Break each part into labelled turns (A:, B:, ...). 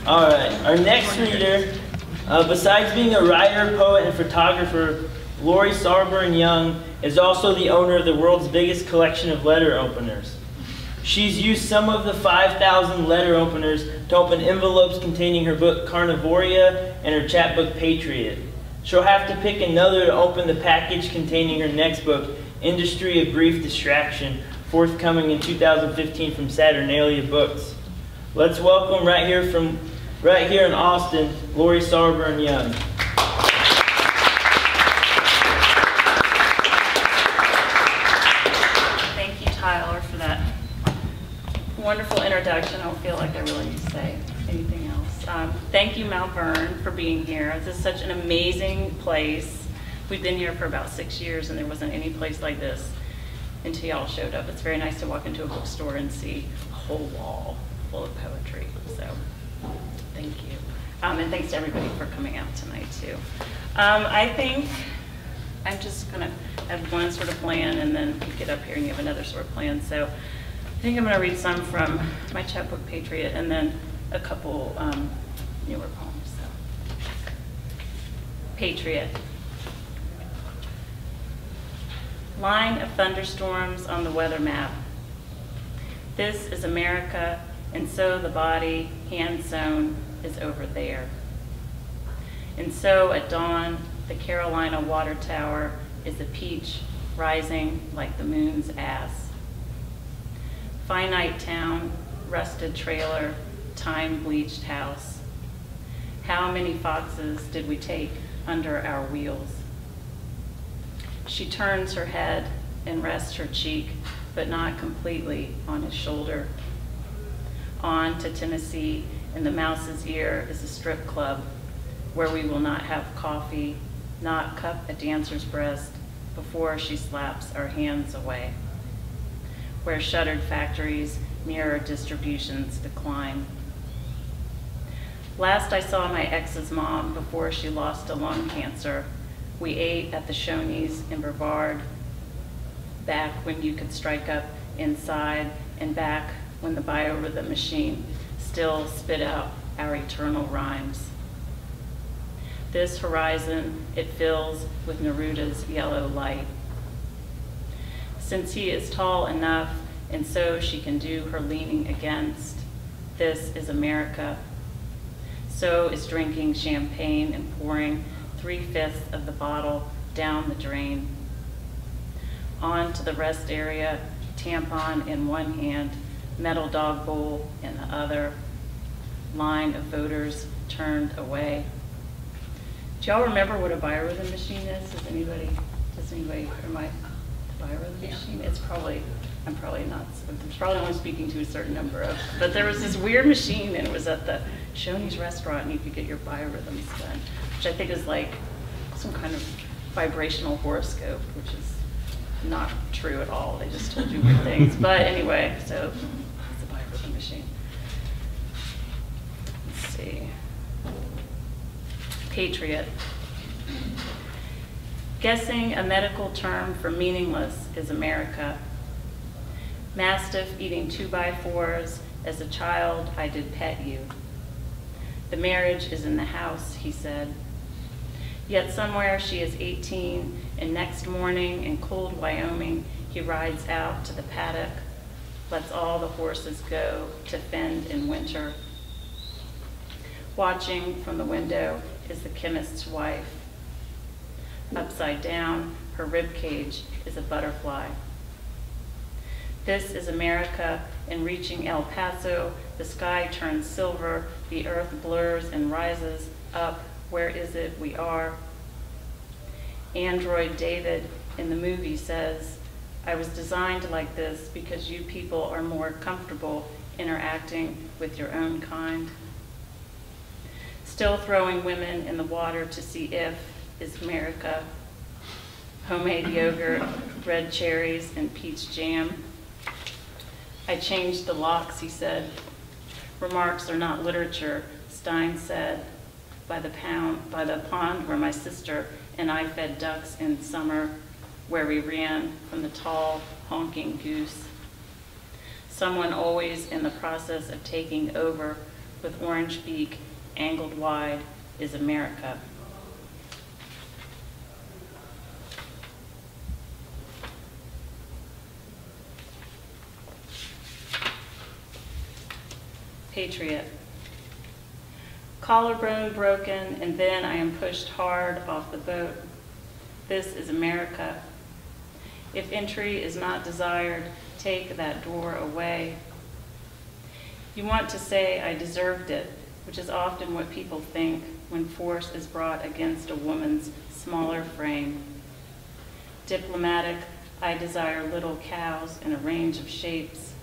A: All right, our next reader, besides being a writer, poet, and photographer, Laurie Saurborn Young is also the owner of the world's biggest collection of letter openers. She's used some of the 5,000 letter openers to open envelopes containing her book Carnivoria and her chapbook Patriot. She'll have to pick another to open the package containing her next book, Industry of Brief Distraction, forthcoming in 2015 from Saturnalia Books. Let's welcome right here in Austin, Laurie Saurborn Young.
B: Thank you, Tyler, for that wonderful introduction. I don't feel like I really need to say anything else. Thank you, Malvern, for being here. This is such an amazing place. We've been here for about 6 years, and there wasn't any place like this until y'all showed up. It's very nice to walk into a bookstore and see a whole wall full of poetry. So, thank you. And thanks to everybody for coming out tonight, too. I think I'm just going to have one sort of plan, and then you get up here and you have another sort of plan. So, I think I'm going to read some from my chapbook, Patriot, and then a couple newer poems. So. Patriot. Line of thunderstorms on the weather map. This is America, and so the body, hand-sewn, is over there. And so at dawn, the Carolina water tower is a peach rising like the moon's ass. Finite town, rusted trailer, time-bleached house. How many foxes did we take under our wheels? She turns her head and rests her cheek, but not completely, on his shoulder. On to Tennessee, and the mouse's ear is a strip club where we will not have coffee, not cup a dancer's breast before she slaps our hands away. Where shuttered factories mirror distribution's decline. Last I saw my ex's mom before she lost to lung cancer. We ate at the Shoney's in Brevard, back when you could strike up inside, and back when the biorhythm machine still spit out our eternal rhymes. This horizon, it fills with Neruda's yellow light. Since he is tall enough, and so she can do her leaning against, this is America. So is drinking champagne and pouring 3/5 of the bottle down the drain. On to the rest area, tampon in one hand, metal dog bowl in the other, line of voters turned away. Do y'all remember what a biorhythm machine is? Does anybody remind biorhythm machine? It's probably, I'm probably only speaking to a certain number of, but there was this weird machine, and it was at the Shoney's restaurant, and you could get your biorhythms done, which I think is like some kind of vibrational horoscope, which is not true at all. They just told you weird things. But anyway, so it's a biorhythm machine. Let's see. Patriot. Guessing a medical term for meaningless is America. Mastiff eating 2x4s. As a child, I did pet you. The marriage is in the house, he said. Yet somewhere she is 18, and next morning in cold Wyoming, he rides out to the paddock, lets all the horses go to fend in winter. Watching from the window is the chemist's wife. Upside down, her rib cage is a butterfly. This is America, and reaching El Paso, the sky turns silver, the earth blurs and rises up. Where is it we are? Android David in the movie says, I was designed like this because you people are more comfortable interacting with your own kind. Still throwing women in the water to see if is America. Homemade yogurt, red cherries, and peach jam. I changed the locks, he said. Remarks are not literature, Stein said. By the pond where my sister and I fed ducks in summer, where we ran from the tall, honking goose. Someone always in the process of taking over, with orange beak, angled wide, is America. Patriot. Collarbone broken, and then I am pushed hard off the boat. This is America. If entry is not desired, take that door away. You want to say I deserved it, which is often what people think when force is brought against a woman's smaller frame. Diplomatic, I desire little cows in a range of shapes,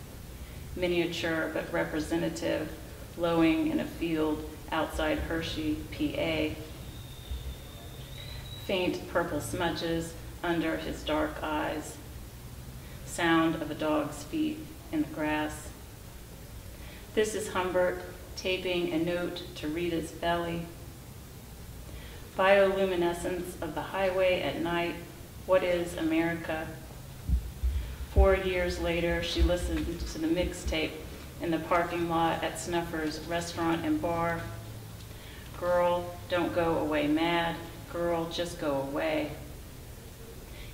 B: miniature but representative, lowing in a field outside Hershey, PA. Faint purple smudges under his dark eyes. Sound of a dog's feet in the grass. This is Humbert taping a note to Rita's belly. Bioluminescence of the highway at night. What is America? 4 years later, she listened to the mixtape in the parking lot at Snuffer's restaurant and bar. Girl, don't go away mad. Girl, just go away.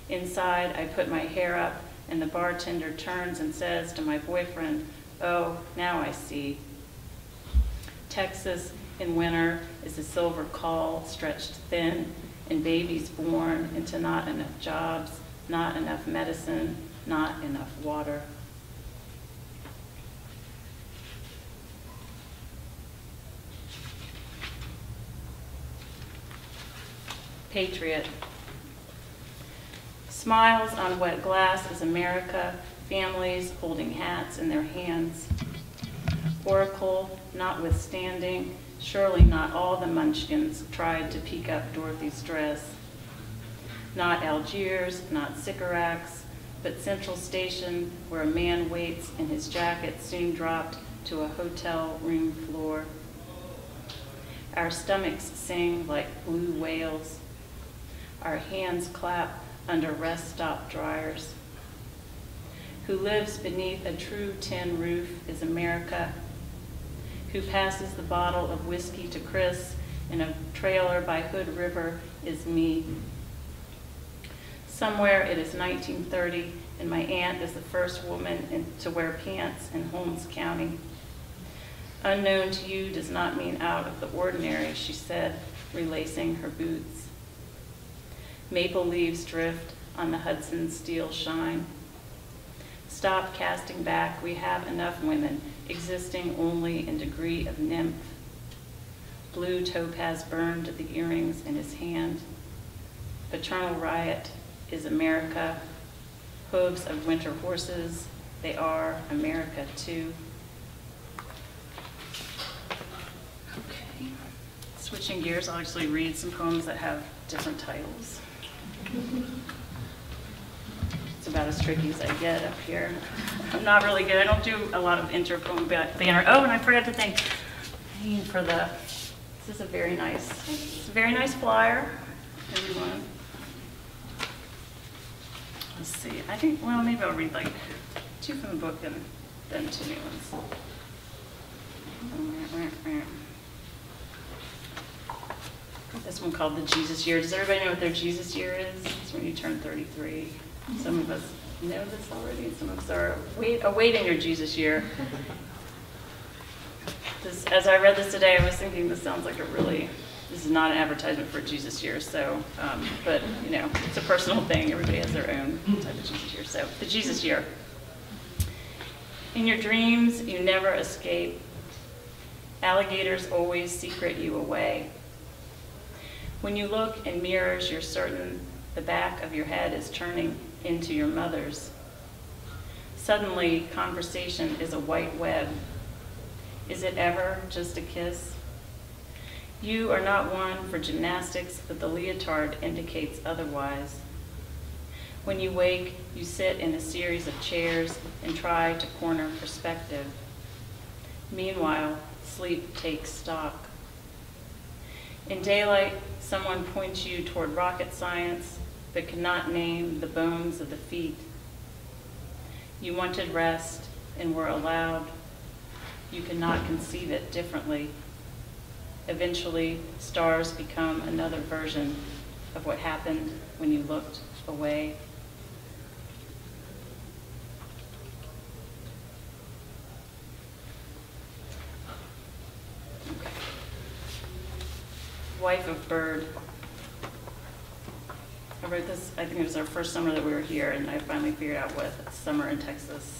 B: Inside, I put my hair up, and the bartender turns and says to my boyfriend, "Oh, now I see." Texas in winter is a silver call stretched thin, and babies born into not enough jobs, not enough medicine, not enough water. Patriot. Smiles on wet glass is America, families holding hats in their hands. Oracle, notwithstanding, surely not all the munchkins tried to peek up Dorothy's dress. Not Algiers, not Sycorax, but Central Station, where a man waits and his jacket soon dropped to a hotel room floor. Our stomachs sing like blue whales. Our hands clap under rest stop dryers. Who lives beneath a true tin roof is America. Who passes the bottle of whiskey to Chris in a trailer by Hood River is me. Somewhere it is 1930, and my aunt is the first woman to wear pants in Holmes County. Unknown to you does not mean out of the ordinary, she said, relacing her boots. Maple leaves drift on the Hudson's steel shine. Stop casting back, we have enough women, existing only in degree of nymph. Blue topaz burned the earrings in his hand. Paternal riot is America. Hooves of winter horses, they are America too. Okay, switching gears, I'll actually read some poems that have different titles. It's about as tricky as I get up here. I'm not really good. I don't do a lot of intro poem banner. Oh, and I forgot to thank for the. This is a very nice flyer, everyone. Let's see. I think. Well, maybe I'll read like 2 from the book and then 2 new ones. This one called the Jesus Year. Does everybody know what their Jesus Year is? It's when you turn 33. Some of us know this already, and some of us are awaiting your Jesus Year. As I read this today, I was thinking this sounds like this is not an advertisement for Jesus Year, so, but you know, it's a personal thing. Everybody has their own type of Jesus Year. So, the Jesus Year. In your dreams, you never escape. Alligators always secret you away. When you look in mirrors, you're certain the back of your head is turning into your mother's. Suddenly, conversation is a white web. Is it ever just a kiss? You are not one for gymnastics, but the leotard indicates otherwise. When you wake, you sit in a series of chairs and try to corner perspective. Meanwhile, sleep takes stock. In daylight, someone points you toward rocket science, but cannot name the bones of the feet. You wanted rest and were allowed. You cannot conceive it differently. Eventually, stars become another version of what happened when you looked away. Okay. Wife of Bird. I wrote this, I think it was our first summer that we were here, and I finally figured out what summer in Texas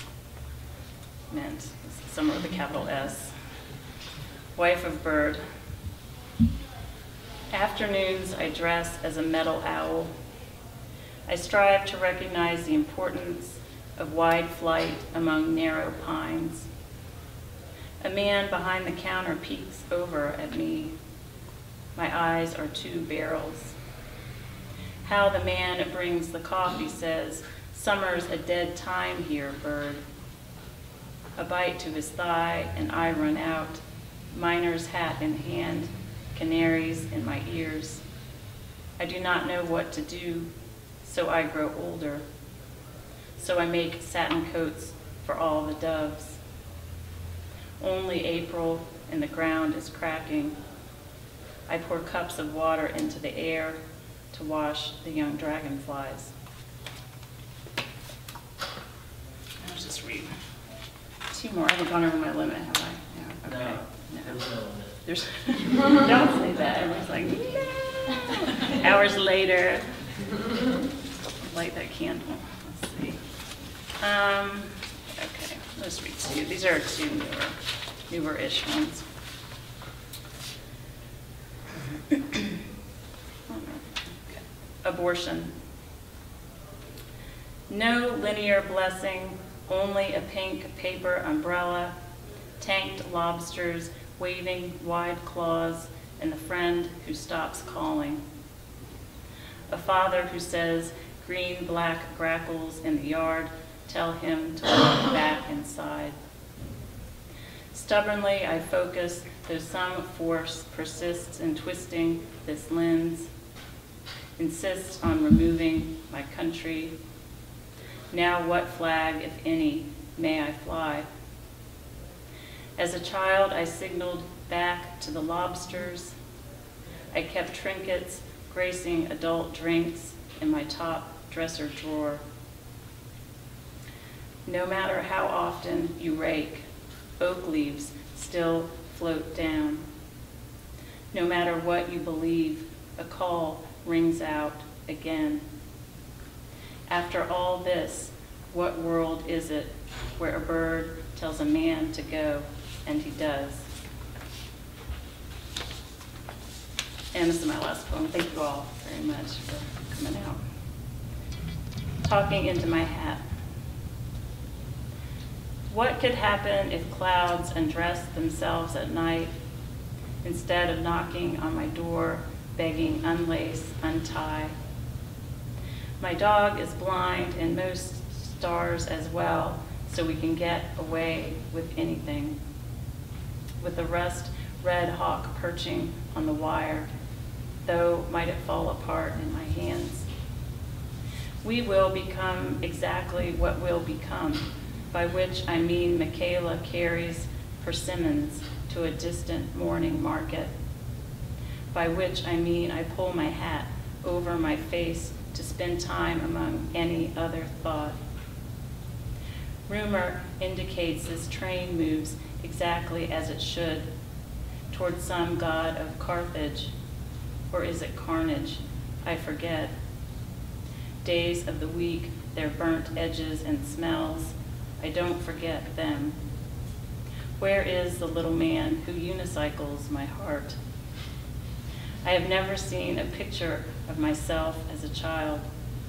B: meant. Summer with a capital S. Wife of Bird. Afternoons I dress as a metal owl. I strive to recognize the importance of wide flight among narrow pines. A man behind the counter peeks over at me. My eyes are two barrels. How the man that brings the coffee says, "Summer's a dead time here, Bird." A bite to his thigh and I run out, miner's hat in hand, canaries in my ears. I do not know what to do, so I grow older. So I make satin coats for all the doves. Only April and the ground is cracking. I pour cups of water into the air to wash the young dragonflies. I'll just read 2 more. I haven't gone over my limit, have I? No. Okay. No. There's don't say that. Everyone's like, no. Hours later, light that candle. Let's see. Okay, let's read 2. These are 2 newer-ish ones. Abortion. No linear blessing, only a pink paper umbrella, tanked lobsters waving wide claws, and the friend who stops calling. A father who says, green-black grackles in the yard tell him to walk back inside. Stubbornly, I focus, though some force persists in twisting this lens, insists on removing my country. Now what flag, if any, may I fly? As a child, I signaled back to the lobsters. I kept trinkets gracing adult drinks in my top dresser drawer. No matter how often you rake, oak leaves still float down. No matter what you believe, a call rings out again. After all this, what world is it where a bird tells a man to go, and he does? And this is my last poem. Thank you all very much for coming out. Talking into my hat. What could happen if clouds undressed themselves at night instead of knocking on my door, begging unlace, untie? My dog is blind and most stars as well, so we can get away with anything. With the rust-red hawk perching on the wire, though might it fall apart in my hands. We will become exactly what will become, by which I mean Michaela carries persimmons to a distant morning market. By which I mean I pull my hat over my face to spend time among any other thought. Rumor indicates this train moves exactly as it should, toward some god of Carthage, or is it carnage? I forget. Days of the week, their burnt edges and smells, I don't forget them. Where is the little man who unicycles my heart? I have never seen a picture of myself as a child,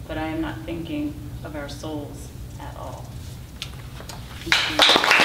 B: but I am not thinking of our souls at all. Thank you.